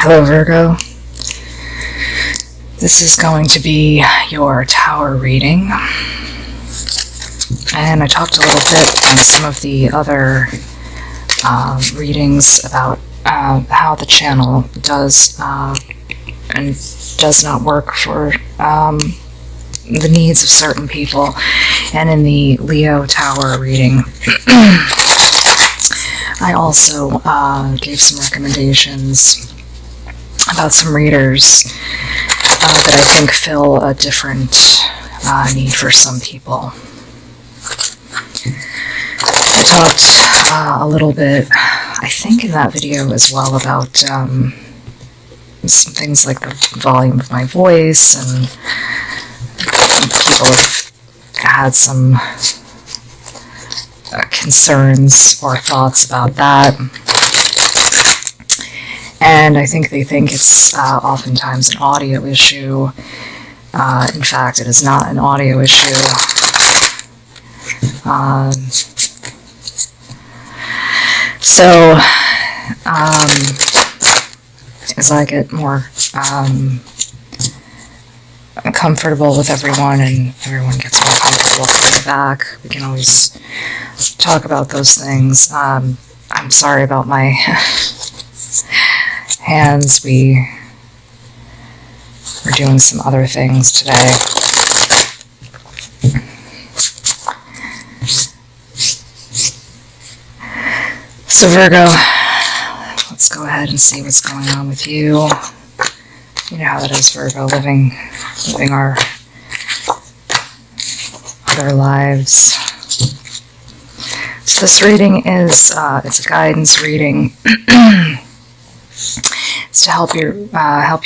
Hello Virgo. This is going to be your tower reading. And I talked a little bit in some of the other readings about how the channel does and does not work for the needs of certain people. And in the Leo tower reading, I also gave some recommendations about some readers that I think fill a different need for some people. I talked a little bit, I think in that video as well, about some things like the volume of my voice, and people have had some concerns or thoughts about that. And I think they think it's oftentimes an audio issue. In fact, it is not an audio issue. So, as I get more comfortable with everyone and everyone gets more comfortable coming back, we can always talk about those things. I'm sorry about my hands. We were doing some other things today. So Virgo, let's go ahead and see what's going on with you. You know how that is, Virgo, living our other lives. So this reading is, it's a guidance reading. It's to help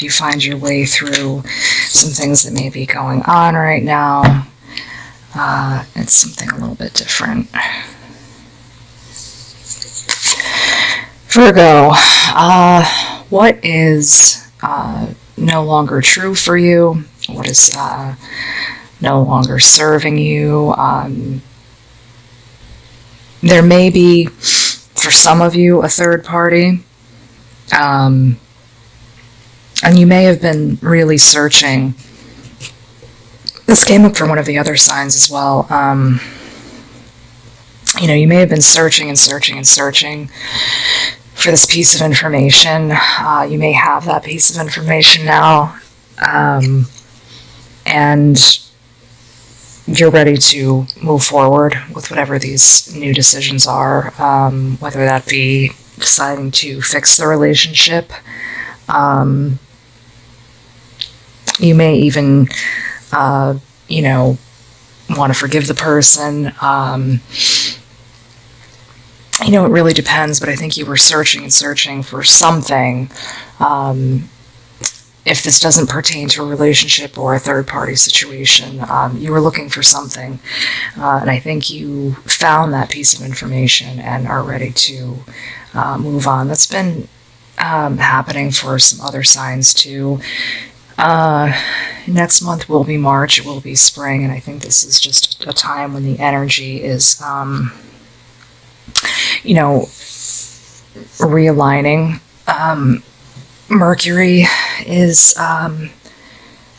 you find your way through some things that may be going on right now. It's something a little bit different. Virgo, what is no longer true for you? What is no longer serving you? There may be, for some of you, a third party. And you may have been really searching. This came up for one of the other signs as well. You know, you may have been searching and searching and searching for this piece of information. You may have that piece of information now. And you're ready to move forward with whatever these new decisions are, whether that be deciding to fix the relationship. You may even, you know, want to forgive the person. You know, it really depends, but I think you were searching and searching for something. If this doesn't pertain to a relationship or a third-party situation, you were looking for something. And I think you found that piece of information and are ready to move on. That's been happening for some other signs too. Next month will be March, it will be spring, and I think this is just a time when the energy is, you know, realigning. Mercury is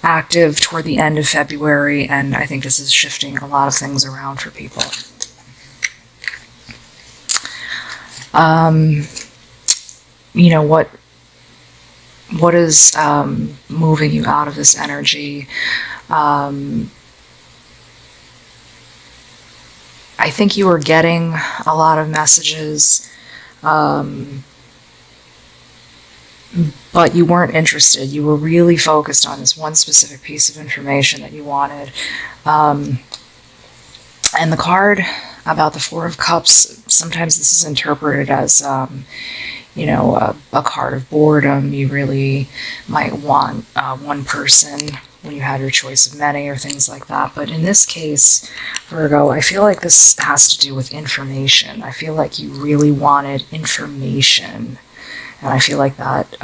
active toward the end of February, and I think this is shifting a lot of things around for people. You know, what is moving you out of this energy? I think you were getting a lot of messages, but you weren't interested. You were really focused on this one specific piece of information that you wanted. And the card about the Four of Cups, sometimes this is interpreted as you know, a card of boredom. You really might want one person when you had your choice of many or things like that. But in this case, Virgo, I feel like this has to do with information. I feel like you really wanted information. And I feel like that,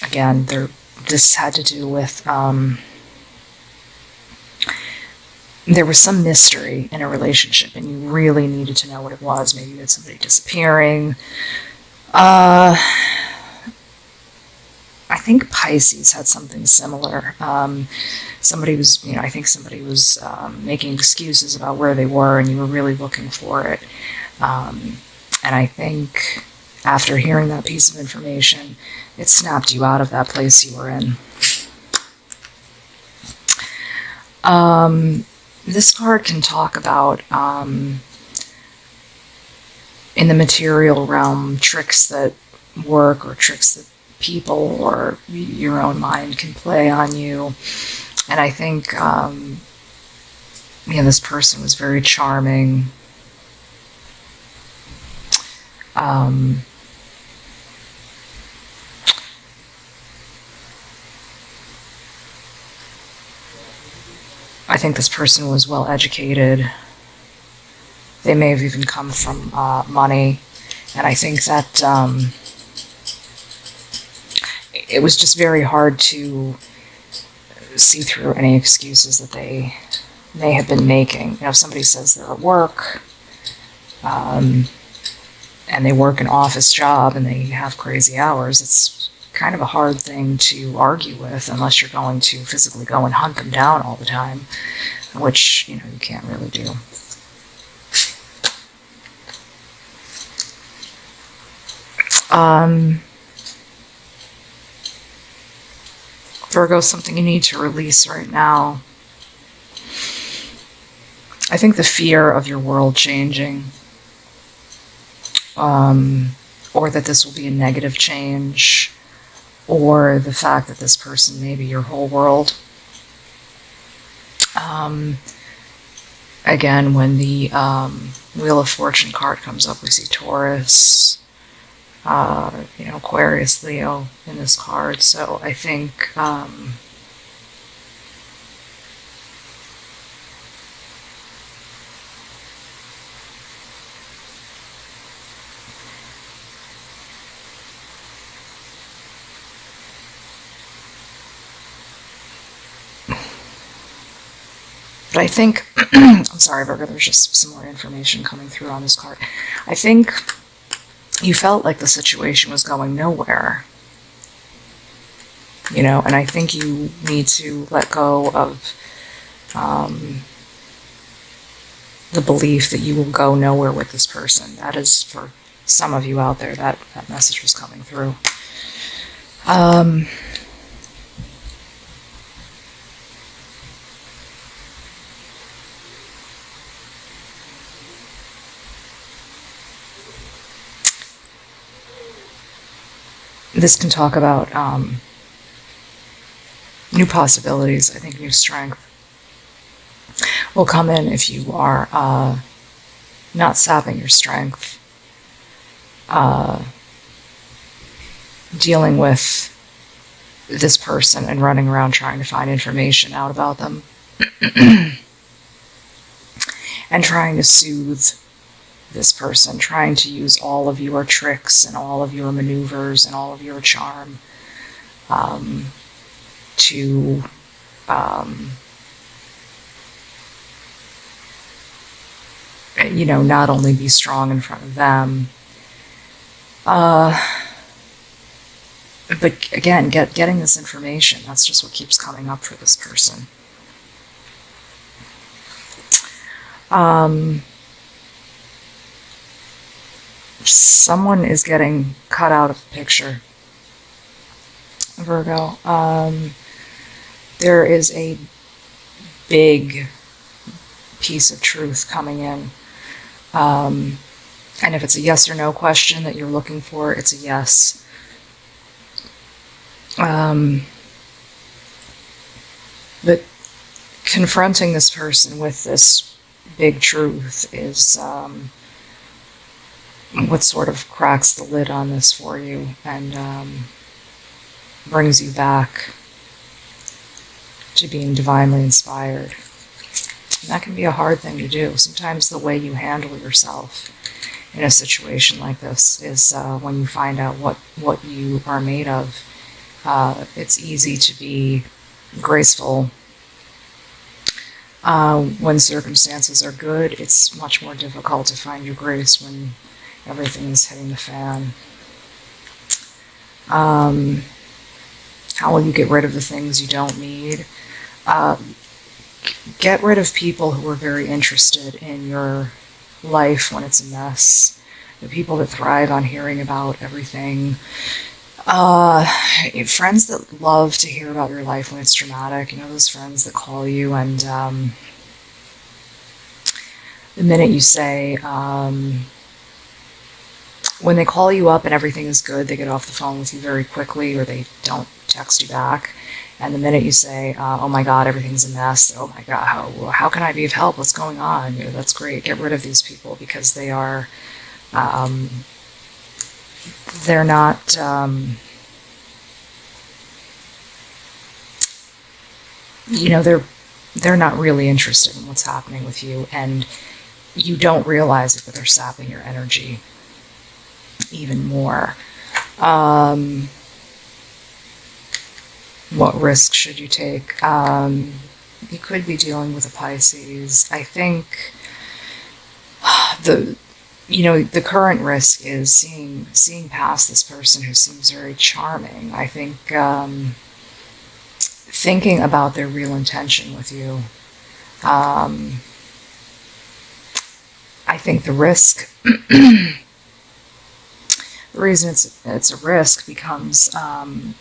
again, this had to do with, there was some mystery in a relationship and you really needed to know what it was. Maybe you had somebody disappearing. think Pisces had something similar. Somebody was, I think somebody was making excuses about where they were, and you were really looking for it. And I think after hearing that piece of information, it snapped you out of that place you were in. This card can talk about, in the material realm, tricks that work or tricks that people or your own mind can play on you. And I think, this person was very charming. I think this person was well educated. They may have even come from money. And I think that it was just very hard to see through any excuses that they may have been making. If somebody says they're at work, and they work an office job and they have crazy hours, it's kind of a hard thing to argue with unless you're going to physically go and hunt them down all the time, which, you can't really do. Virgo, something you need to release right now. I think the fear of your world changing, or that this will be a negative change, or the fact that this person may be your whole world. Again, when the Wheel of Fortune card comes up, we see Taurus, Aquarius, Leo in this card. So I think but I think, I'm sorry, Virgo, there's just some more information coming through on this card. I think you felt like the situation was going nowhere, and I think you need to let go of the belief that you will go nowhere with this person. That is, for some of you out there, that message was coming through. This can talk about new possibilities. I think new strength will come in if you are not sapping your strength, dealing with this person and running around trying to find information out about them and trying to soothe this person, trying to use all of your tricks and all of your maneuvers and all of your charm to not only be strong in front of them, but again, getting this information. That's just what keeps coming up for this person. Someone is getting cut out of the picture, Virgo. There is a big piece of truth coming in. And if it's a yes or no question that you're looking for, it's a yes. But confronting this person with this big truth is what sort of cracks the lid on this for you and brings you back to being divinely inspired. And that can be a hard thing to do. Sometimes the way you handle yourself in a situation like this is when you find out what you are made of. It's easy to be graceful. When circumstances are good, it's much more difficult to find your grace when everything is hitting the fan. How will you get rid of the things you don't need? Uh, get rid of people who are very interested in your life when it's a mess. The people that thrive on hearing about everything. Uh, friends that love to hear about your life when it's dramatic. You know, those friends that call you and the minute you say, when they call you up and everything is good, they get off the phone with you very quickly or they don't text you back. And the minute you say, oh my God, everything's a mess. Oh my God, how can I be of help? What's going on? You know, that's great. Get rid of these people because um, they're not, you know, they're not really interested in what's happening with you. And you don't realize it, but they're sapping your energy even more. What risk should you take? You could be dealing with a Pisces. I think the current risk is seeing past this person who seems very charming. I think thinking about their real intention with you. I think the risk, the reason it's a risk becomes, that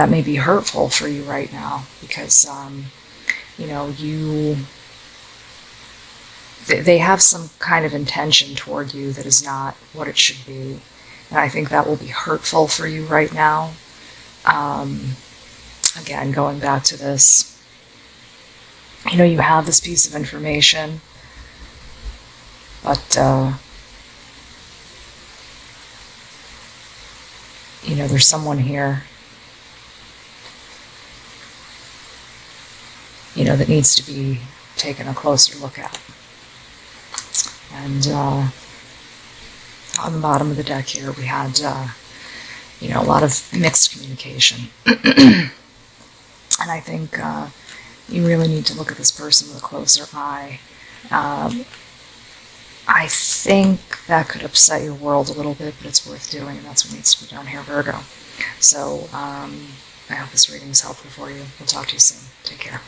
may be hurtful for you right now because, they have some kind of intention toward you that is not what it should be. And I think that will be hurtful for you right now. Again, going back to this, you have this piece of information, but, there's someone here, that needs to be taken a closer look at. And on the bottom of the deck here, we had, a lot of mixed communication. And I think you really need to look at this person with a closer eye. I think that could upset your world a little bit, but it's worth doing, and that's what needs to be done here, Virgo. So I hope this reading is helpful for you. We'll talk to you soon. Take care.